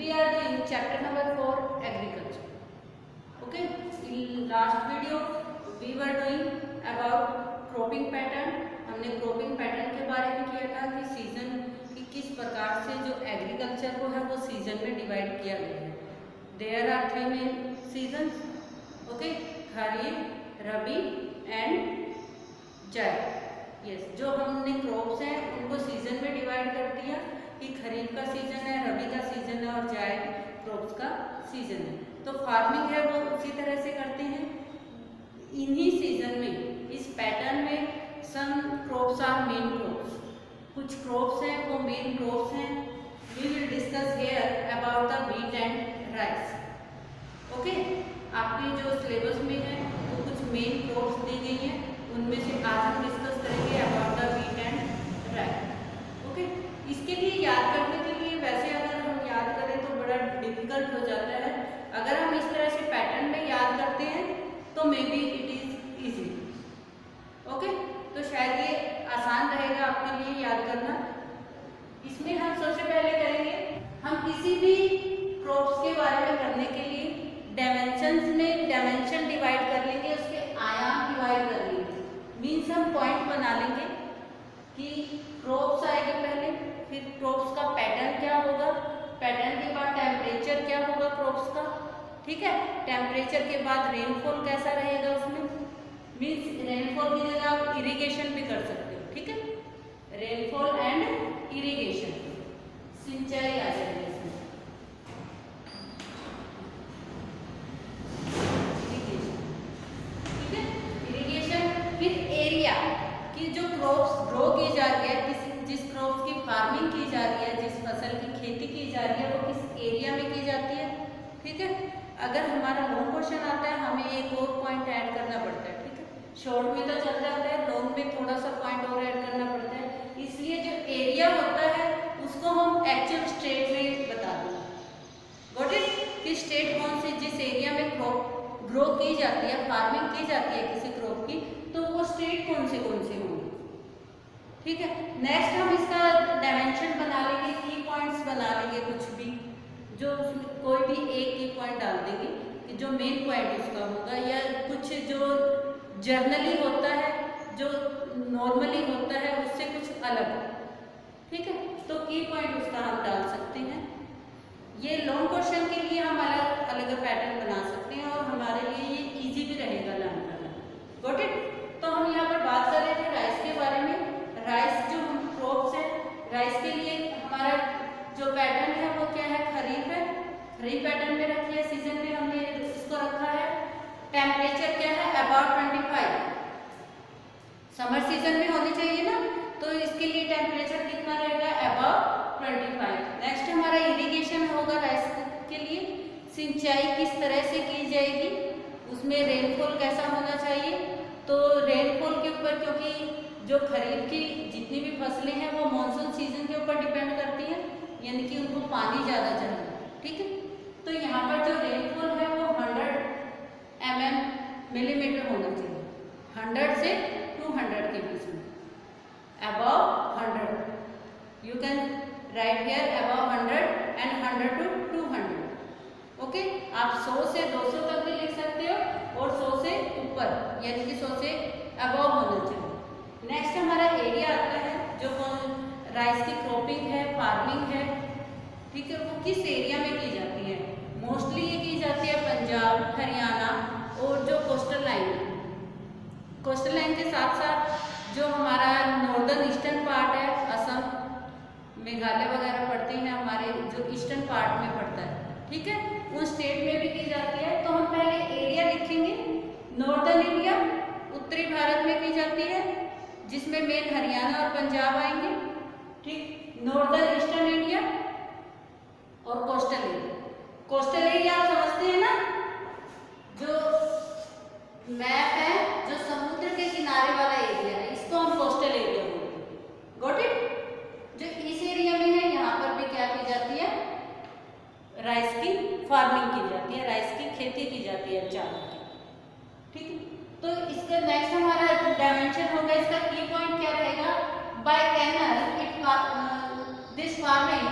we are doing chapter number 4 agriculture. Okay, in last video we were doing about cropping pattern. हमने cropping pattern के बारे में किया था कि सीजन की किस प्रकार से जो एग्रीकल्चर को है वो सीजन में डिवाइड किया गया है. There are 3 main seasons. Okay, kharif, rabi and जायद. यस, जो हमने क्रॉप्स हैं उनको सीजन में डिवाइड कर दिया कि खरीफ का सीजन है, रबी का सीजन है और जायद क्रॉप्स का सीजन है. तो फार्मिंग है वो उसी तरह से करते हैं. इन्हीं सीजन में, इस पैटर्न में some crops are main crops. कुछ क्रॉप्स हैं वो मेन क्रॉप्स हैं. We will discuss here about the wheat and rice. Okay, आपके जो सिलेबस में है वो कुछ मेन क्रॉप्स दी गई हैं, उनमें से आज हम डिस्कस करेंगे about the wheat and rice. Okay, इसके लिए याद करने के लिए वैसे अगर हम याद करें तो बड़ा डिफिकल्ट हो जाता है. अगर हम इस तरह से पैटर्न में याद करते हैं तो may be it is easy. Okay, तो शायद ये आसान रहेगा आपके लिए याद करना. इसमें हम सबसे पहले करेंगे, हम किसी भी क्रॉप्स के बारे में करने के लिए डायमेंशंस में डायमेंशन डिवाइड कर लेंगे, उसके आयाम डिवाइड कर लेंगे. मीन्स हम पॉइंट बना लेंगे कि क्रॉप्स आएगी पहले, फिर क्रॉप्स का पैटर्न क्या होगा, पैटर्न के बाद टेम्परेचर क्या होगा क्रॉप्स का. ठीक है, टेम्परेचर के बाद रेनफॉल कैसा रहेगा उसमें. मीन्स रेनफॉल की जगह आप इरिगेशन भी कर सकते हो. ठीक है, रेनफॉल एंड इरिगेशन, सिंचाई आ जाएगी इसमें. ठीक है, इरिगेशन. फिर एरिया कि जो क्रॉप्स ग्रो की जा रही है, जिस क्रॉप्स की फार्मिंग की जा रही है, जिस फसल की खेती की जा रही है वो किस एरिया में की जाती है. ठीक है, अगर हमारा लॉन्ग क्वेश्चन आता है हमें एक और पॉइंट ऐड करना पड़ता है. ठीक है, शॉर्ट में तो चल जाता है, लॉन्ग में थोड़ा सा पॉइंट और ऐड करना पड़ता है. इसलिए जो एरिया होता है उसको हम एक्चुअल स्टेट में बता देंगे. गॉट इट, कि स्टेट कौन सी, जिस एरिया में क्रॉप ग्रो की जाती है, फार्मिंग की जाती है किसी क्रॉप की, तो वो स्टेट कौन से होंगे. ठीक है, नेक्स्ट हम इसका डायमेंशन बना लेंगे, की पॉइंट्स बना लेंगे, कुछ भी जो उसमें कोई भी एक की पॉइंट डाल देंगे कि जो मेन पॉइंट उसका होगा, या कुछ जो जर्नली होता है, जो नॉर्मली होता है उससे कुछ अलग. ठीक है, तो की पॉइंट उसका हम डाल सकते हैं. ये लॉन्ग क्वेश्चन के लिए हम अलग अलग पैटर्न बना सकते हैं और हमारे लिए ये इजी भी रहेगा लर्न करना. Got it. तो हम यहाँ पर बात कर रहे थे राइस के बारे में. राइस जो क्रॉप्स है, राइस के लिए हमारा जो पैटर्न है वो क्या है, खरीफ है. खरीफ पैटर्न में रखी है, सीजन में हमने इसको रखा है. टेम्परेचर क्या है, अबाउट 25. समर सीजन में होनी चाहिए ना, तो इसके लिए टेम्परेचर कितना रहेगा, अबाउट 25. नेक्स्ट हमारा इरिगेशन होगा राइस के लिए. सिंचाई किस तरह से की जाएगी, उसमें रेनफॉल कैसा होना चाहिए. तो रेनफॉल के ऊपर, क्योंकि जो खरीफ की जितनी भी फसलें हैं वो मानसून सीजन के ऊपर डिपेंड करती हैं, यानी कि उनको पानी ज़्यादा चाहिए. ठीक है, तो यहाँ पर जो रेनफॉल है वो 100 मिलीमीटर होना चाहिए. 100 से 200 के बीच में. Above 100 you can write here, above 100 and 100 to 200. Okay, आप 100 से 200 तक भी लिख सकते हो और 100 से ऊपर, यानी कि 100 से अबव होना चाहिए. नेक्स्ट हमारा एरिया आता है, जो राइस की क्रॉपिंग है, फार्मिंग है. ठीक है, वो किस एरिया में की जाती है. मोस्टली ये की जाती है पंजाब, हरियाणा और जो कोस्टल लाइन है. कोस्टल लाइन के साथ साथ जो हमारा नॉर्दर्न ईस्टर्न पार्ट है, असम, मेघालय वगैरह पड़ते हैं, हमारे जो ईस्टर्न पार्ट में पड़ता है. ठीक है, उन स्टेट में भी की जाती है. तो हम पहले एरिया लिखेंगे. नॉर्दर्न इंडिया, उत्तरी भारत में की जाती है, जिसमें मेन हरियाणा और पंजाब आएंगे. ठीक, नॉर्दर्न ईस्टर्न इंडिया और कोस्टल एरिया. कोस्टल एरिया आप समझते हैं ना, जो मैप है, जो समुद्र के किनारे वाला एरिया है, इसको हम कोस्टल एरिया बोलते हैं. Got it. जो इस एरिया में है यहाँ पर भी क्या की जाती है, राइस की फार्मिंग की जाती है, राइस की खेती की जाती है, चावल की. ठीक है, तो इसका नेक्स्ट हमारा डायमेंशन होगा. इसका की पॉइंट क्या रहेगा, by canal it this farming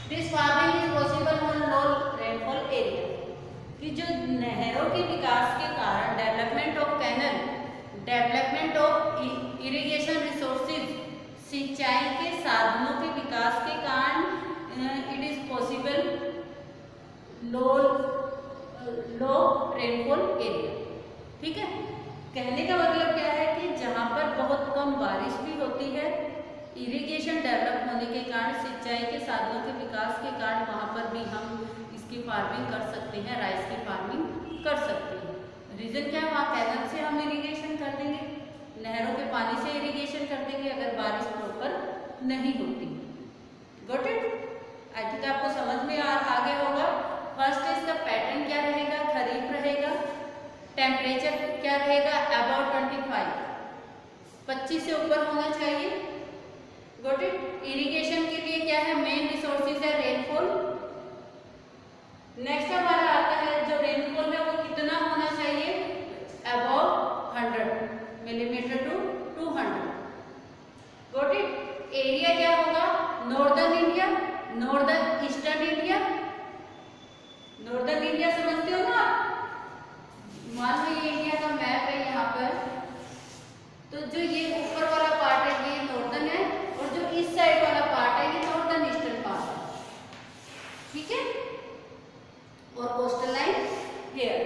this farming is possible on low rainfall area, कि जो नहरों के विकास के कारण development of canal, development of irrigation resources, सिंचाई के साधनों के विकास के कारण it is possible low rainfall area. ठीक है, कहने का मतलब क्या है कि जहाँ पर बहुत कम बारिश भी होती है, इरिगेशन डेवलप होने के कारण, सिंचाई के साधनों के विकास के कारण वहाँ पर भी हम इसकी फार्मिंग कर सकते हैं, राइस की फार्मिंग कर सकते हैं। रीज़न क्या है, वहाँ कैनल से हम इरिगेशन कर देंगे, नहरों के पानी से इरिगेशन कर देंगे अगर बारिश प्रॉपर नहीं होती। Got it? आई थिंक आपको समझ में आ गया होगा। फर्स्ट इसका पैटर्न क्या रहेगा, खरीफ रहेगा, टेम्परेचर क्या रहेगा, अबाउट 25 से ऊपर होना चाहिए। Got it? इरिगेशन के लिए क्या है, मेन रिसोर्सेज है रेनफॉल। नेक्स्ट हमारा आता है जो रेनफॉल है वो कितना होना चाहिए, about 100 millimetre to 200। Got it? Area क्या होगा, northern India, northern eastern India. Northern India समझते हो ना आप, मान लो ये इंडिया का मैप है यहाँ पर, तो जो ये ऊपर वाला पार्ट है ये नॉर्दर्न है, और जो इस साइड वाला पार्ट है ये नॉर्दर्न ईस्टर्न पार्ट है। ठीक है, और coastal line here.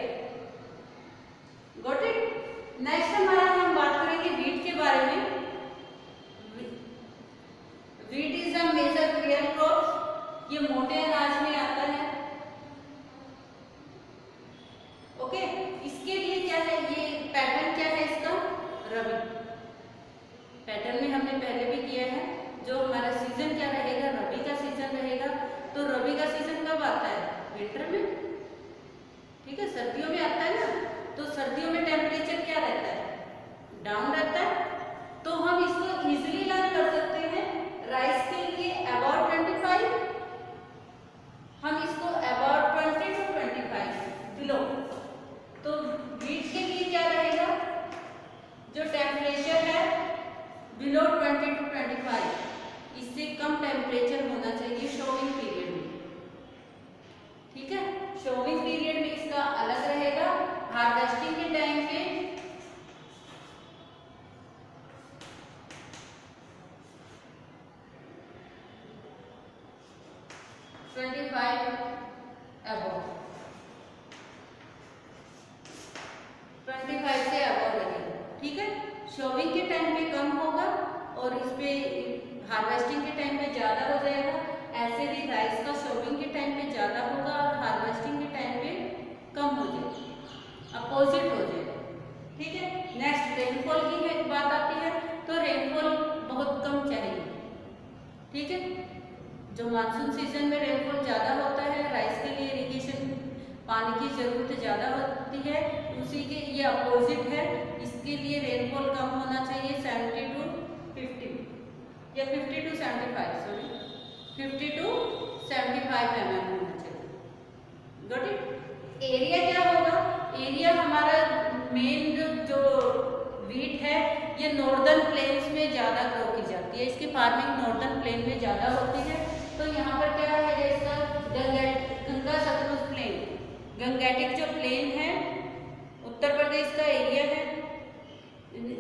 Got it? Next हमारा हम बात करेंगे वीट के बारे में। Wheat is a major grain crop, ये मोटे अनाज में आता है। ओके, इसके लिए क्या है, ये पैटर्न क्या है इसका, रबी पैटर्न में हमने पहले भी किया है। जो हमारा सीजन क्या रहेगा, रबी का सीजन रहेगा। तो रबी का सीजन कब आता है, विंटर में। ठीक है, सर्दियों में आता है ना, तो सर्दियों में टेम्परेचर क्या रहता है, डाउन रहता है। तो हम इसको इजीली लर्न कर सकते हैं। राइस के लिए अबाउट 25, हम इसको अबाउट 20 to 25 बिलो। तो वीट के लिए क्या रहेगा, जो टेम्परेचर है बिलो 20 to 25, इससे कम टेम्परेचर होना चाहिए शोविंग पीरियड में। ठीक है, शोविंग पीरियड में इसका अलग रहेगा। हार्वेस्टिंग के टाइम पे 25 अबव, 25 से अबव लगेगा। ठीक है, शोविंग के टाइम पे कम होगा और इस पे हार्वेस्टिंग के टाइम पे ज़्यादा हो जाएगा। ऐसे ही राइस का शोविंग के टाइम पे ज़्यादा होगा और हार्वेस्टिंग के टाइम पे कम हो जाएगा, अपोजिट हो जाएगा। ठीक है, नेक्स्ट रेनफॉल की बात आती है, तो रेनफॉल बहुत कम चाहिए। ठीक है, जो मानसून सीजन में रेनफॉल ज़्यादा होता है, राइस के लिए इरिगेशन पानी की ज़रूरत ज़्यादा होती है, उसी के ये अपोजिट है। इसके लिए रेनफॉल कम होना चाहिए, 70 to 50 या 50 to 75, सॉरी 50 to 75 mm होना चाहिए। Got it? एरिया क्या होगा, एरिया हमारा मेन जो वीट है ये नॉर्दर्न प्लेन्स में ज़्यादा ग्रो की जाती है, इसकी फार्मिंग नॉर्दर्न प्लेन में ज़्यादा होती है। तो यहाँ पर क्या है, इसका गंगा सतलुज प्लेन, गंगेटिक जो प्लेन है, उत्तर प्रदेश का एरिया है,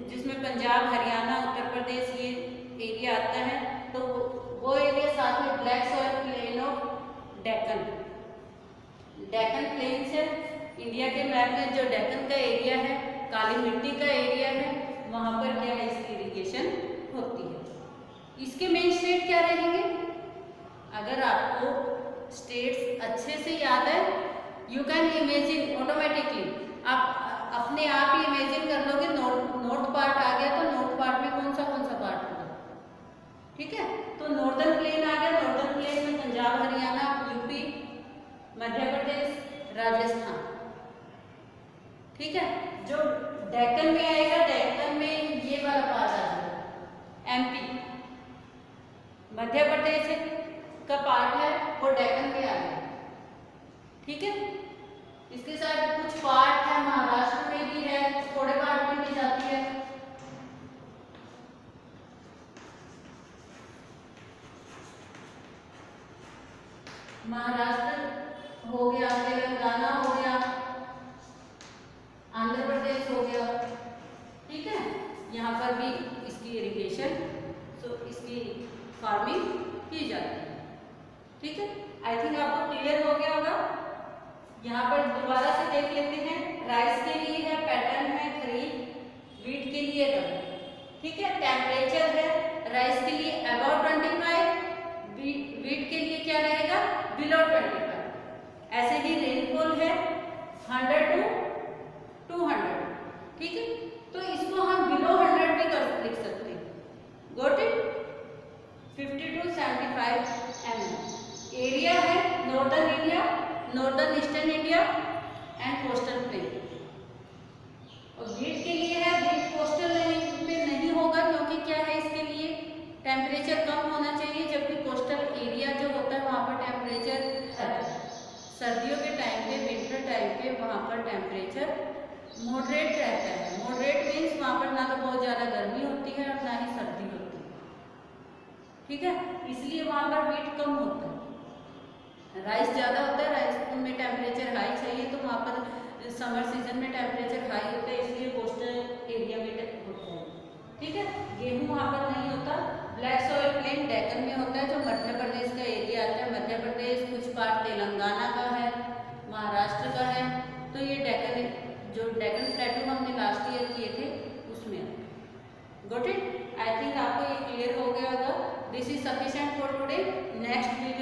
जिसमें पंजाब, हरियाणा, उत्तर प्रदेश ये एरिया आता है। तो वो एरिया, साथ में black soil plain of Deccan, Deccan plain से इंडिया के मैप में जो डेक्कन का एरिया है, काली मिट्टी का एरिया है, वहाँ पर क्या है, इसकी इरिगेशन होती है। इसके मेन स्टेट क्या रहेंगे, अगर आपको स्टेट्स अच्छे से याद है, यू कैन इमेजिन ऑटोमेटिकली, आप अपने आप ही इमेजिन कर लोगे। नॉर्थ पार्ट आ गया तो नॉर्थ पार्ट में कौन सा पार्ट होगा। ठीक है, तो नॉर्दर्न प्लेन आ गया, नॉर्दर्न प्लेन में पंजाब, हरियाणा, यूपी, मध्य प्रदेश, राजस्थान। ठीक है, जो डेक्कन में आएगा, डेक्कन में ये वाला पार्ट आ जाएगा, एमपी, मध्य प्रदेश का पार्ट है वो डेक्कन में आ गया। ठीक है, इसके साथ कुछ पार्ट है महाराष्ट्र में भी है, थोड़े पार्ट में भी जाती है। महाराष्ट्र हो गया, तेलंगाना हो गया, आंध्र प्रदेश हो गया, ठीक है। यहाँ पर भी इसकी इरिगेशन, तो इसकी फार्मिंग की जाती है, ठीक है। आई थिंक आपको क्लियर हो गया होगा। यहाँ पर दोबारा से देख लेते हैं। राइस के लिए है पैटर्न है खरीफ, वीट के लिए रबी, ठीक है। टेम्परेचर है राइस के लिए अबाउट 25, वीट के लिए क्या रहेगा, बिलो 25। ऐसे ही रेनफॉल है 100 to 200, ठीक है। तो इसको हम बिलो 100 भी लिख सकते हैं। Got it. 50 to 75 mm। Area है northern India, northern eastern India and coastal plain. और वीट के लिए है, वीट कोस्टल पे नहीं होगा क्योंकि क्या है, इसके लिए टेम्परेचर कम होना चाहिए, जबकि कोस्टल एरिया जो होता है वहाँ पर टेम्परेचर सर्दियों के टाइम पे, विंटर टाइम पे वहाँ पर टेम्परेचर मॉडरेट रहता है। मॉडरेट मीन्स वहाँ पर ना तो बहुत ज़्यादा गर्मी होती है और ना ही सर्दी होती है, ठीक है। इसलिए वहाँ पर वीट कम होता है, राइस ज़्यादा होता है। राइस में टेम्परेचर हाई चाहिए, तो वहाँ पर समर सीजन में टेम्परेचर हाई होता है, इसलिए कोस्टल एरिया में होता है, ठीक है। गेहूँ वहाँ पर नहीं होता। ब्लैक सॉइल प्लेन डेक्कन में होता है, जो मध्य प्रदेश का एरिया आता है। मध्य प्रदेश, कुछ पार्ट तेलंगाना का है, महाराष्ट्र का है। तो ये डेक्कन, जो डेक्कन प्लेटू हमने लास्ट ईयर किए थे उसमें। Got it. आई थिंक आपको ये क्लियर हो गया होगा। This is sufficient for today. Next video